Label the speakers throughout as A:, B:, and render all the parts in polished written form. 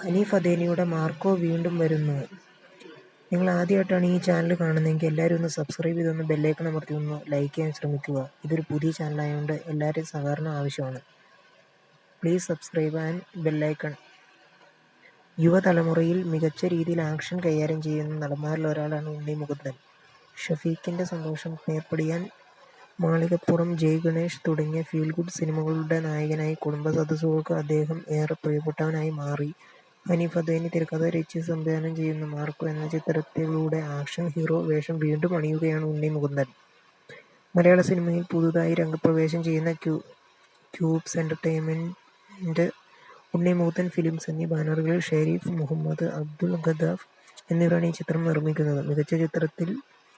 A: Hanif അദേനിയുടെ Marco വീണ്ടും വരുന്നു. നിങ്ങൾ ആദ്യമായിട്ടാണ് ഈ ചാനൽ കാണുന്നതെങ്കിൽ എല്ലാവരും ഒന്ന് സബ്സ്ക്രൈബ് ചെയ്തൊന്ന് ബെല്ലൈക്കൺ അമർത്തി ഒന്ന് ലൈക്ക് ചെയ്യാൻ ശ്രമിക്കുക. ഇതൊരു പുതിയ ചാനലായതുകൊണ്ട് എല്ലാവരുടെയും സഹകരണം ആവശ്യമാണ്. Please subscribe and bell icon. യുവതലമുറയിൽ മികച്ച രീതിയിൽ ആക്ഷൻ കൈകാര്യം ചെയ്യുന്ന നടന്മാരിൽ ഒരാളാണ് ഉണ്ണി മുകുന്ദൻ. ഷഫീഖിൻ്റെ സന്തോഷം, പേർപ്പടിയാൻ, മാളികപ്പുറം, ജയ് ഗണേഷ് തുടങ്ങിയ ഫീൽ ഗുഡ് സിനിമകളുടെ നായകനായി കുടുംബ സദസ്സുകൾക്ക് അദ്ദേഹം ഏറെ പ്രിയപ്പെട്ടവനായി മാറി. ഹനീഫ് അദേനി തിരക്കഥ രചിച്ച് സംവിധാനം ചെയ്യുന്ന മാർക്കോ എന്ന ചിത്രത്തിലൂടെ ആക്ഷൻ ഹീറോ വേഷം വീണ്ടും അണിയുകയാണ് ഉണ്ണി മുകുന്ദൻ. മലയാള സിനിമയിൽ പുതുതായി രംഗപ്രവേശം ചെയ്യുന്ന cubes entertainment, Unni Mukundan films എന്നീ ബാനറുകളിൽ ഷെരീഫ് മുഹമ്മദ്, അബ്ദുൽ ഗദ്ദാഫ് എന്നിവരാണ് ഈ ചിത്രം നിർമ്മിക്കുന്നത്. മികച്ച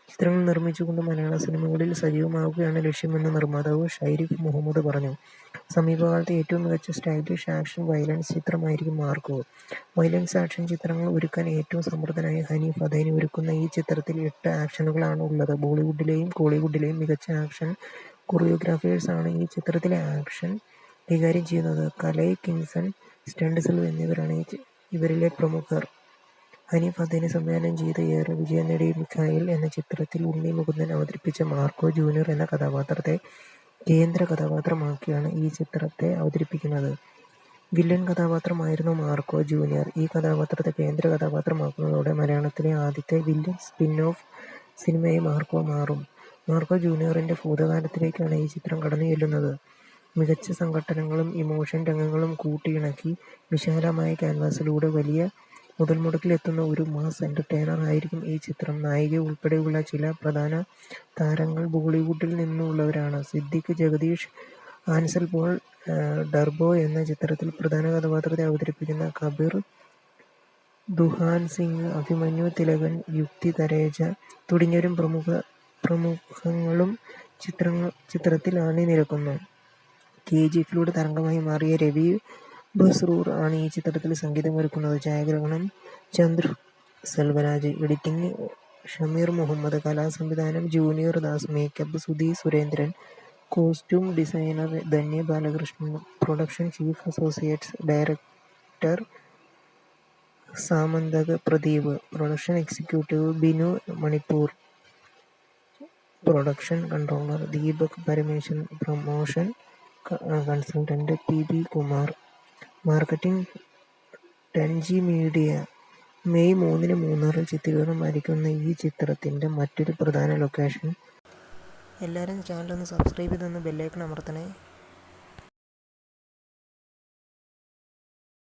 A: ചിത്രങ്ങൾ നിർമ്മിച്ചുകൊണ്ട് മലയാള സിനിമകളിൽ സജീവമാവുകയാണ് ലക്ഷ്യമെന്ന് നിർമ്മാതാവ് ഷെരീഫ് മുഹമ്മദ് പറഞ്ഞു. സമീപകാലത്തെ ഏറ്റവും മികച്ച സ്റ്റൈലിഷ് ആക്ഷൻ വയലൻസ് ചിത്രമായിരിക്കും മാർക്കോ. വയലൻസ് ആക്ഷൻ ചിത്രങ്ങൾ ഒരുക്കാൻ ഏറ്റവും സമർത്ഥനായ ഹനീഫ് അദേനി ഒരുക്കുന്ന ഈ ചിത്രത്തിൽ 8 ആക്ഷനുകളാണ് ഉള്ളത്. ബോളിവുഡിലെയും കോളിവുഡിലെയും മികച്ച ആക്ഷൻ കൊറിയോഗ്രാഫേഴ്സാണ് ഈ ചിത്രത്തിലെ ആക്ഷൻ കൈകാര്യം ചെയ്യുന്നത്. കലൈ കിൻസൺ, സ്റ്റണ്ട് സിൽവ എന്നിവരാണ് ഇവരിലെ പ്രമുഖർ. ഹനീഫ് അദേനി സംവിധാനം ചെയ്ത് ഏറെ വിജയം നേടിയ മിഖായിൽ എന്ന ചിത്രത്തിൽ ഉണ്ണി മുകുന്ദൻ അവതരിപ്പിച്ച മാർക്കോ ജൂനിയർ എന്ന കഥാപാത്രത്തെ കേന്ദ്ര കഥാപാത്രമാക്കിയാണ് ഈ ചിത്രത്തെ അവതരിപ്പിക്കുന്നത്. വില്ലൻ കഥാപാത്രമായിരുന്നു മാർക്കോ ജൂനിയർ. ഈ കഥാപാത്രത്തെ കേന്ദ്ര കഥാപാത്രമാക്കുന്നതോടെ മലയാളത്തിലെ ആദ്യത്തെ വില്ലൻ സ്പിൻ ഓഫ് സിനിമയായി മാർക്കോ മാറും. മാർക്കോ ജൂനിയറിന്റെ ഭൂതകാലത്തിലേക്കാണ് ഈ ചിത്രം കടന്നു ചെല്ലുന്നത്. മികച്ച സംഘട്ടനങ്ങളും ഇമോഷൻ രംഗങ്ങളും കൂട്ടിയിണക്കി വിശാലമായ ക്യാൻവാസിലൂടെ വലിയ മുതൽമുടക്കിലെത്തുന്ന ഒരു മാസ് എന്റർടൈനർ ആയിരിക്കും ഈ ചിത്രം. നായിക ഉൾപ്പെടെയുള്ള ചില പ്രധാന താരങ്ങൾ ബോളിവുഡിൽ നിന്നുള്ളവരാണ്. സിദ്ദിഖ്, ജഗദീഷ്, ആൻസൽ പോൾ, ടർബോ എന്ന ചിത്രത്തിൽ പ്രധാന കഥാപാത്രത്തെ അവതരിപ്പിക്കുന്ന കബീർ, ദുഹാൻ സിംഗ്, അഭിമന്യു തിലകൻ, യുക്തി തരേജ തുടങ്ങിയവരും പ്രമുഖങ്ങളും ചിത്രത്തിൽ അണിനിരക്കുന്നു. KGFിലൂടെ തരംഗമായി മാറിയ രവി ബസ്രൂർ ആണ് ഈ ചിത്രത്തിൽ സംഗീതമൊരുക്കുന്നത്. ഛായാഗ്രഹണം ചന്ദ്രു സെൽവരാജ്, എഡിറ്റിംഗ് ഷമീർ മുഹമ്മദ്, കലാസംവിധാനം junior Das, makeup Sudhi Surendran, costume designer Dhanya Balakrishnan, production chief associates director Samantaka Pradeep, production executive Binu Manipur, production controller Deepak Parameswaran, promotion consultant PB Kumar, marketing 10G media. May 3-ന് മൂന്നാറിൽ ചിത്രീകരണം ആരംഭിക്കുന്ന ഈ ചിത്രത്തിന്റെ മറ്റൊരു പ്രധാന ലൊക്കേഷൻ. എല്ലാവരും ചാനൽ ഒന്ന് സബ്സ്ക്രൈബ് ചെയ്തൊന്ന് ബെല്ലൈക്കൺ അമർത്തണേ.